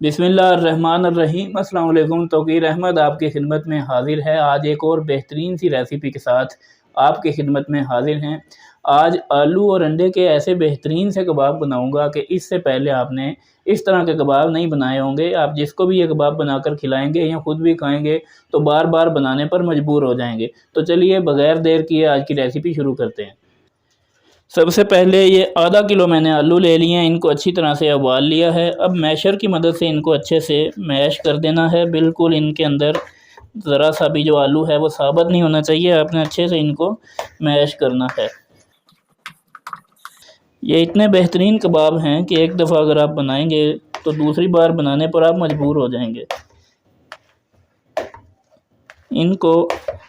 बिस्मिल्लाहिर्रहमानिर्रहीम। अस्सलाम वालेकुम। तौकीर अहमद आपकी खिदमत में हाज़िर है। आज एक और बेहतरीन सी रेसिपी के साथ आपकी खिदमत में हाज़िर हैं। आज आलू और अंडे के ऐसे बेहतरीन से कबाब बनाऊंगा कि इससे पहले आपने इस तरह के कबाब नहीं बनाए होंगे। आप जिसको भी ये कबाब बनाकर खिलाएंगे या ख़ुद भी खाएंगे तो बार बार बनाने पर मजबूर हो जाएंगे। तो चलिए बग़ैर देर किए आज की रेसिपी शुरू करते हैं। सबसे पहले ये आधा किलो मैंने आलू ले लिए हैं, इनको अच्छी तरह से उबाल लिया है। अब मैशर की मदद से इनको अच्छे से मैश कर देना है। बिल्कुल इनके अंदर ज़रा सा भी जो आलू है वो साबुत नहीं होना चाहिए, आपने अच्छे से इनको मैश करना है। ये इतने बेहतरीन कबाब हैं कि एक दफ़ा अगर आप बनाएंगे तो दूसरी बार बनाने पर आप मजबूर हो जाएंगे। इनको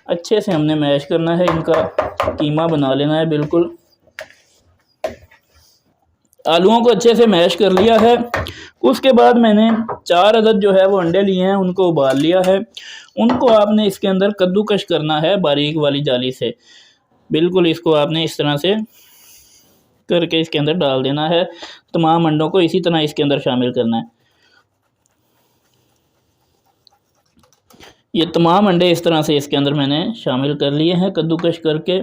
अच्छे से हमने मैश करना है, इनका कीमा बना लेना है। बिल्कुल आलूओं को अच्छे से मैश कर लिया है। उसके बाद मैंने 4 अदद जो है वो अंडे लिए हैं, उनको उबाल लिया है। उनको आपने इसके अंदर कद्दूकश करना है बारीक वाली जाली से। बिल्कुल इसको आपने इस तरह से करके इसके अंदर डाल देना है। तमाम अंडों को इसी तरह इसके अंदर शामिल करना है। ये तमाम अंडे इस तरह से इसके अंदर मैंने शामिल कर लिए हैं कद्दूकश करके।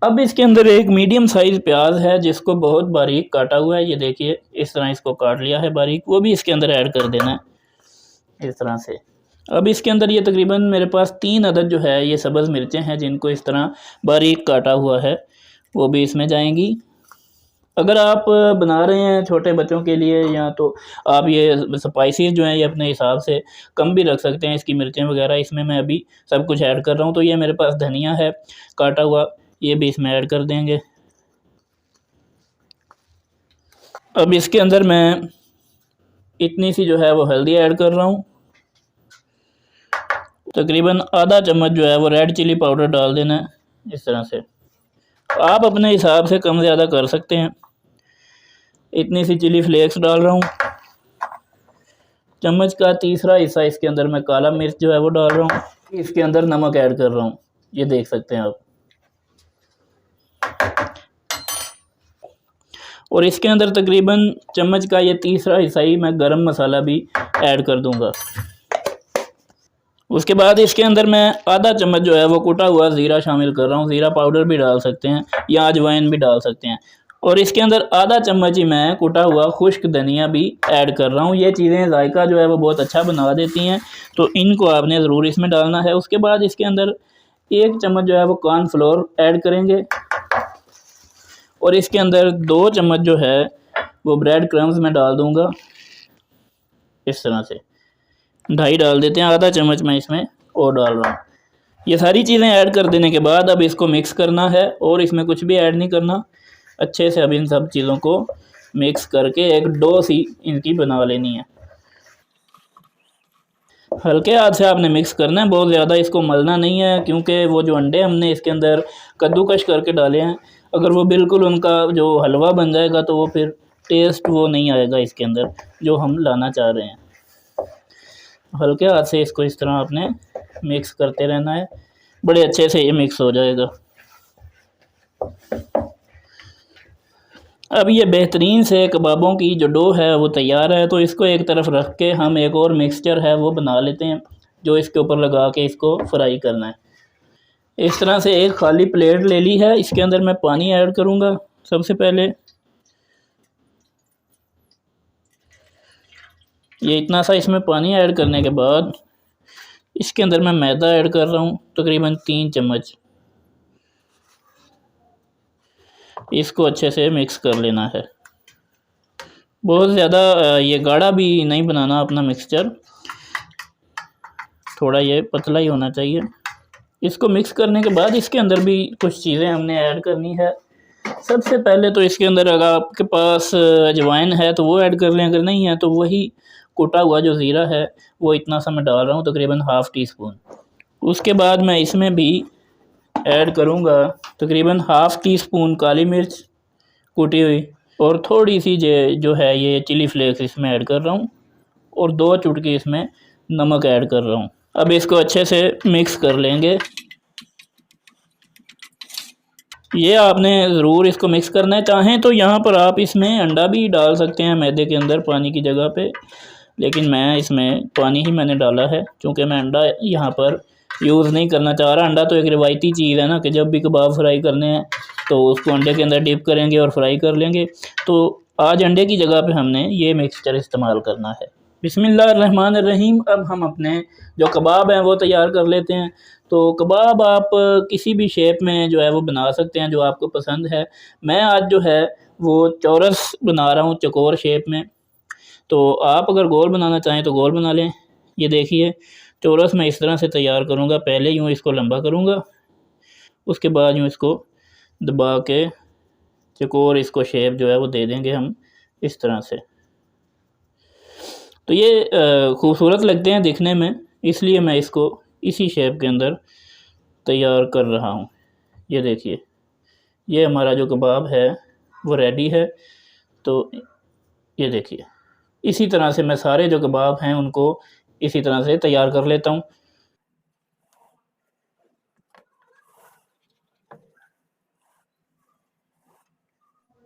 अब इसके अंदर एक मीडियम साइज़ प्याज है जिसको बहुत बारीक काटा हुआ है। ये देखिए इस तरह इसको काट लिया है बारीक, वो भी इसके अंदर ऐड कर देना है इस तरह से। अब इसके अंदर ये तकरीबन मेरे पास 3 अदद जो है ये सब्ज़ मिर्चें हैं जिनको इस तरह बारीक काटा हुआ है, वो भी इसमें जाएंगी। अगर आप बना रहे हैं छोटे बच्चों के लिए या तो आप ये स्पाइसेस जो हैं ये अपने हिसाब से कम भी रख सकते हैं, इसकी मिर्चें वगैरह। इसमें मैं अभी सब कुछ ऐड कर रहा हूँ। तो ये मेरे पास धनिया है काटा हुआ, ये भी इसमें ऐड कर देंगे। अब इसके अंदर मैं इतनी सी जो है वो हल्दी ऐड कर रहा हूँ। तकरीबन आधा चम्मच जो है वो रेड चिली पाउडर डाल देना है इस तरह से। आप अपने हिसाब से कम ज़्यादा कर सकते हैं। इतनी सी चिली फ्लेक्स डाल रहा हूँ। चम्मच का तीसरा हिस्सा इसके अंदर मैं काला मिर्च जो है वो डाल रहा हूँ। इसके अंदर नमक ऐड कर रहा हूँ, ये देख सकते हैं आप। और इसके अंदर तकरीबन चम्मच का ये तीसरा हिस्सा ही मैं गरम मसाला भी ऐड कर दूंगा। उसके बाद इसके अंदर मैं आधा चम्मच जो है वो कुटा हुआ ज़ीरा शामिल कर रहा हूँ। ज़ीरा पाउडर भी डाल सकते हैं या अजवाइन भी डाल सकते हैं। और इसके अंदर आधा चम्मच ही मैं कुटा हुआ खुश्क धनिया भी ऐड कर रहा हूँ। ये चीज़ें जायका जो है वो बहुत अच्छा बना देती हैं, तो इनको आपने ज़रूर इसमें डालना है। उसके बाद इसके अंदर 1 चम्मच जो है वो कॉर्नफ्लोर ऐड करेंगे। और इसके अंदर 2 चम्मच जो है वो ब्रेड क्रम्स में डाल दूंगा इस तरह से। 2.5 डाल देते हैं, आधा चम्मच मैं इसमें और डाल रहा हूँ। ये सारी चीज़ें ऐड कर देने के बाद अब इसको मिक्स करना है और इसमें कुछ भी ऐड नहीं करना। अच्छे से अब इन सब चीज़ों को मिक्स करके एक डो सी इनकी बना लेनी है। हल्के हाथ से आपने मिक्स करना है, बहुत ज़्यादा इसको मलना नहीं है, क्योंकि वो जो अंडे हमने इसके अंदर कद्दूकश करके डाले हैं, अगर वो बिल्कुल उनका जो हलवा बन जाएगा तो वो फिर टेस्ट वो नहीं आएगा इसके अंदर जो हम लाना चाह रहे हैं। हल्के हाथ से इसको इस तरह आपने मिक्स करते रहना है, बड़े अच्छे से ये मिक्स हो जाएगा। अब ये बेहतरीन से कबाबों की जो डो है वो तैयार है। तो इसको एक तरफ रख के हम एक और मिक्सचर है वो बना लेते हैं जो इसके ऊपर लगा के इसको फ्राई करना है। इस तरह से एक खाली प्लेट ले ली है, इसके अंदर मैं पानी ऐड करूँगा। सबसे पहले ये इतना सा इसमें पानी ऐड करने के बाद इसके अंदर मैं मैदा ऐड कर रहा हूँ, तकरीबन 3 चम्मच। इसको अच्छे से मिक्स कर लेना है। बहुत ज़्यादा ये गाढ़ा भी नहीं बनाना अपना मिक्सचर, थोड़ा ये पतला ही होना चाहिए। इसको मिक्स करने के बाद इसके अंदर भी कुछ चीज़ें हमने ऐड करनी है। सबसे पहले तो इसके अंदर अगर आपके पास अजवाइन है तो वो ऐड कर लें, अगर नहीं है तो वही कुटा हुआ जो ज़ीरा है वो इतना सा मैं डाल रहा हूँ, तकरीबन ½ टीस्पून। उसके बाद मैं इसमें भी ऐड करूँगा तकरीबन ½ टीस्पून काली मिर्च कुटी हुई, और थोड़ी सी जो है ये चिली फ्लेक्स इसमें ऐड कर रहा हूँ, और 2 चुटकी इसमें नमक ऐड कर रहा हूँ। अब इसको अच्छे से मिक्स कर लेंगे। ये आपने ज़रूर इसको मिक्स करना है। चाहें तो यहाँ पर आप इसमें अंडा भी डाल सकते हैं मैदे के अंदर पानी की जगह पे, लेकिन मैं इसमें पानी ही मैंने डाला है, क्योंकि मैं अंडा यहाँ पर यूज़ नहीं करना चाह रहा। अंडा तो एक रिवायती चीज़ है ना कि जब भी कबाब फ्राई करने हैं तो उसको अंडे के अंदर डिप करेंगे और फ्राई कर लेंगे। तो आज अंडे की जगह पे हमने ये मिक्सचर इस्तेमाल करना है। बिस्मिल्लाहिर्रहमानिर्रहीम। अब हम अपने जो कबाब हैं वो तैयार कर लेते हैं। तो कबाब आप किसी भी शेप में जो है वो बना सकते हैं जो आपको पसंद है। मैं आज जो है वो चौरस बना रहा हूँ, चौकोर शेप में। तो आप अगर गोल बनाना चाहें तो गोल बना लें। ये देखिए चौरस मैं इस तरह से तैयार करूँगा। पहले यूँ इसको लंबा करूँगा, उसके बाद यूँ इसको दबा के चौकोर इसको शेप जो है वो दे देंगे हम इस तरह से। तो ये खूबसूरत लगते हैं दिखने में, इसलिए मैं इसको इसी शेप के अंदर तैयार कर रहा हूँ। ये देखिए ये हमारा जो कबाब है वो रेडी है। तो ये देखिए इसी तरह से मैं सारे जो कबाब हैं उनको इसी तरह से तैयार कर लेता हूँ।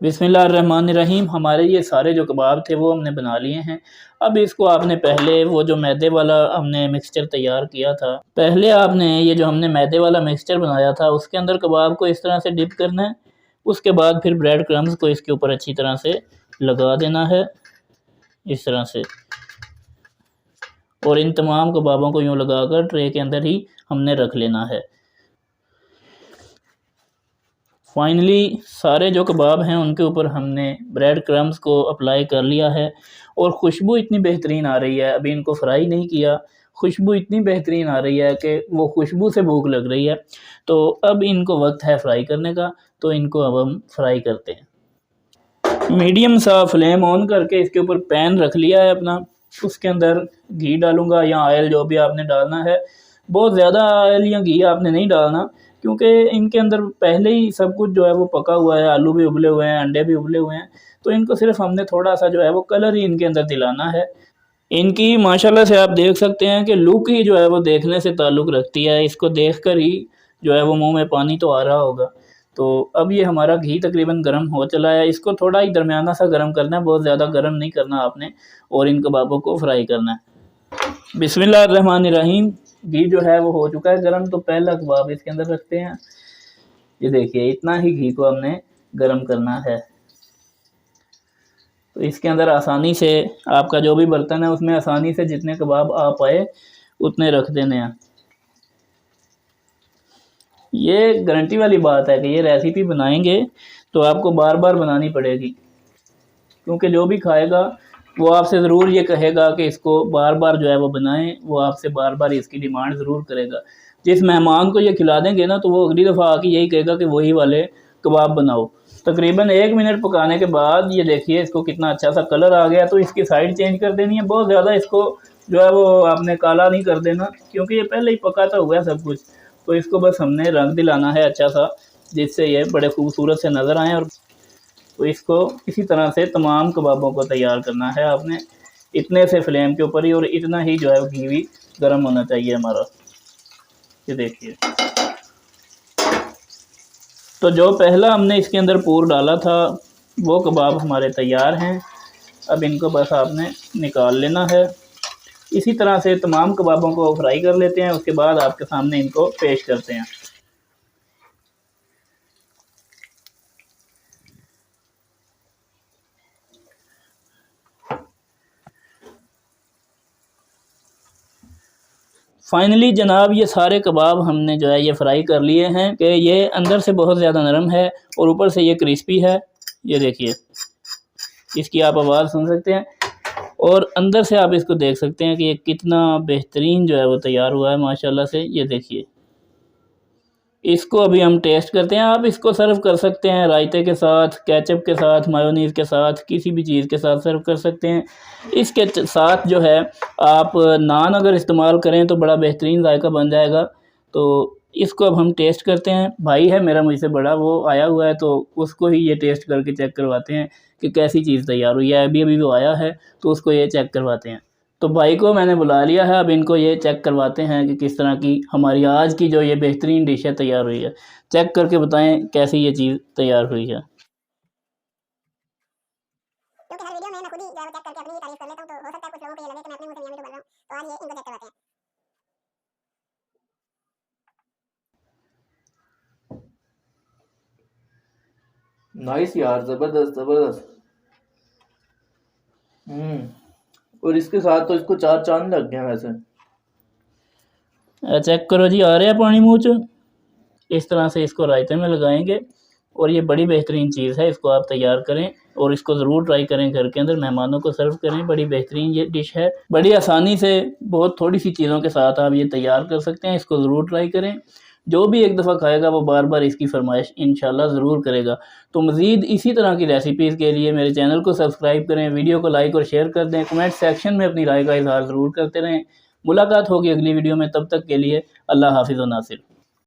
बिस्मिल्लाहिर्रहमानिर्रहीम। हमारे ये सारे जो कबाब थे वो हमने बना लिए हैं। अब इसको आपने पहले वो जो मैदे वाला हमने मिक्सचर तैयार किया था, पहले आपने ये जो हमने मैदे वाला मिक्सचर बनाया था उसके अंदर कबाब को इस तरह से डिप करना है। उसके बाद फिर ब्रेड क्रम्स को इसके ऊपर अच्छी तरह से लगा देना है इस तरह से, और इन तमाम कबाबों को यूँ लगाकर ट्रे के अंदर ही हमने रख लेना है। फाइनली सारे जो कबाब हैं उनके ऊपर हमने ब्रेड क्रम्स को अप्लाई कर लिया है, और खुशबू इतनी बेहतरीन आ रही है। अभी इनको फ्राई नहीं किया, खुशबू इतनी बेहतरीन आ रही है कि वो खुशबू से भूख लग रही है। तो अब इनको वक्त है फ्राई करने का, तो इनको अब हम फ्राई करते हैं। मीडियम सा फ्लेम ऑन करके इसके ऊपर पैन रख लिया है अपना। उसके अंदर घी डालूँगा या ऑयल जो भी आपने डालना है। बहुत ज़्यादा ऑयल या घी आपने नहीं डालना, क्योंकि इनके अंदर पहले ही सब कुछ जो है वो पका हुआ है। आलू भी उबले हुए हैं, अंडे भी उबले हुए हैं। तो इनको सिर्फ हमने थोड़ा सा जो है वो कलर ही इनके अंदर दिलाना है। इनकी माशाल्लाह से आप देख सकते हैं कि लुक ही जो है वो देखने से ताल्लुक़ रखती है। इसको देखकर ही जो है वो मुँह में पानी तो आ रहा होगा। तो अब ये हमारा घी तकरीबन गर्म हो चला है। इसको थोड़ा ही दरमियाना सा गर्म करना है, बहुत ज़्यादा गर्म नहीं करना आपने, और इन कबाबों को फ्राई करना है। बिस्मिल्लाहिर्रहमानिर्रहीम। घी जो है वो हो चुका है गर्म। तो पहला कबाब इसके अंदर रखते हैं। ये देखिए इतना ही घी को हमने गर्म करना है। तो इसके अंदर आसानी से आपका जो भी बर्तन है उसमें आसानी से जितने कबाब आ पाए उतने रख देने हैं। ये गारंटी वाली बात है कि ये रेसिपी बनाएंगे तो आपको बार बार बनानी पड़ेगी, क्योंकि जो भी खाएगा वो आपसे ज़रूर ये कहेगा कि इसको बार बार जो है वो बनाएं। वो आपसे बार बार इसकी डिमांड ज़रूर करेगा। जिस मेहमान को ये खिला देंगे ना तो वो अगली दफ़ा आके यही कहेगा कि वही वाले कबाब बनाओ। तकरीबन 1 मिनट पकाने के बाद ये देखिए इसको कितना अच्छा सा कलर आ गया। तो इसकी साइड चेंज कर देनी है। बहुत ज़्यादा इसको जो है वो आपने काला नहीं कर देना, क्योंकि ये पहले ही पकाता हुआ है सब कुछ। तो इसको बस हमने रंग दिलाना है अच्छा सा, जिससे ये बड़े खूबसूरत से नज़र आएँ। और तो इसको इसी तरह से तमाम कबाबों को तैयार करना है आपने, इतने से फ्लेम के ऊपर ही, और इतना ही जो है घी भी गर्म होना चाहिए हमारा। ये देखिए तो जो पहला हमने इसके अंदर पूर डाला था वो कबाब हमारे तैयार हैं। अब इनको बस आपने निकाल लेना है। इसी तरह से तमाम कबाबों को फ्राई कर लेते हैं। उसके बाद आपके सामने इनको पेश करते हैं। फाइनली जनाब ये सारे कबाब हमने जो है ये फ्राई कर लिए हैं कि ये अंदर से बहुत ज़्यादा नरम है और ऊपर से ये क्रिस्पी है। ये देखिए इसकी आप आवाज़ सुन सकते हैं, और अंदर से आप इसको देख सकते हैं कि ये कितना बेहतरीन जो है वो तैयार हुआ है माशाल्लाह से। ये देखिए इसको अभी हम टेस्ट करते हैं। आप इसको सर्व कर सकते हैं रायते के साथ, केचप के साथ, मायोनीज़ के साथ, किसी भी चीज़ के साथ सर्व कर सकते हैं। इसके साथ जो है आप नान अगर इस्तेमाल करें तो बड़ा बेहतरीन जायका बन जाएगा। तो इसको अब हम टेस्ट करते हैं। भाई है मेरा मुझसे बड़ा, वो आया हुआ है तो उसको ही ये टेस्ट करके चेक करवाते हैं कि कैसी चीज़ तैयार हुई है। अभी अभी वो आया है तो उसको ये चेक करवाते हैं। तो भाई को मैंने बुला लिया है। अब इनको ये चेक करवाते हैं कि किस तरह की हमारी आज की जो ये बेहतरीन डिश है तैयार हुई है। चेक करके बताएं कैसी ये चीज़ तैयार हुई है। क्योंकि हर वीडियो में मैं खुद ही जो है वो चेक करके अपनी ही तारीफ कर लेता हूँ, तो हो सकता है कुछ लोगों को ये लगे कि नाइस यार, जबरदस्त जबरदस्त। और इसके साथ तो इसको चार चांद लग गए वैसे। चेक करो जी, आ रहा है पानी मुँह च। इस तरह से इसको रायते में लगाएंगे और ये बड़ी बेहतरीन चीज़ है, इसको आप तैयार करें और इसको ज़रूर ट्राई करें, घर के अंदर मेहमानों को सर्व करें। बड़ी बेहतरीन ये डिश है, बड़ी आसानी से बहुत थोड़ी सी चीज़ों के साथ आप ये तैयार कर सकते हैं। इसको ज़रूर ट्राई करें, जो भी एक दफ़ा खाएगा वो बार बार इसकी फरमाइश इंशाल्लाह ज़रूर करेगा। तो मज़ीद इसी तरह की रेसिपीज़ के लिए मेरे चैनल को सब्सक्राइब करें, वीडियो को लाइक और शेयर कर दें, कमेंट सेक्शन में अपनी राय का इजहार ज़रूर करते रहें। मुलाकात होगी अगली वीडियो में, तब तक के लिए अल्लाह हाफिज़ व नासिर।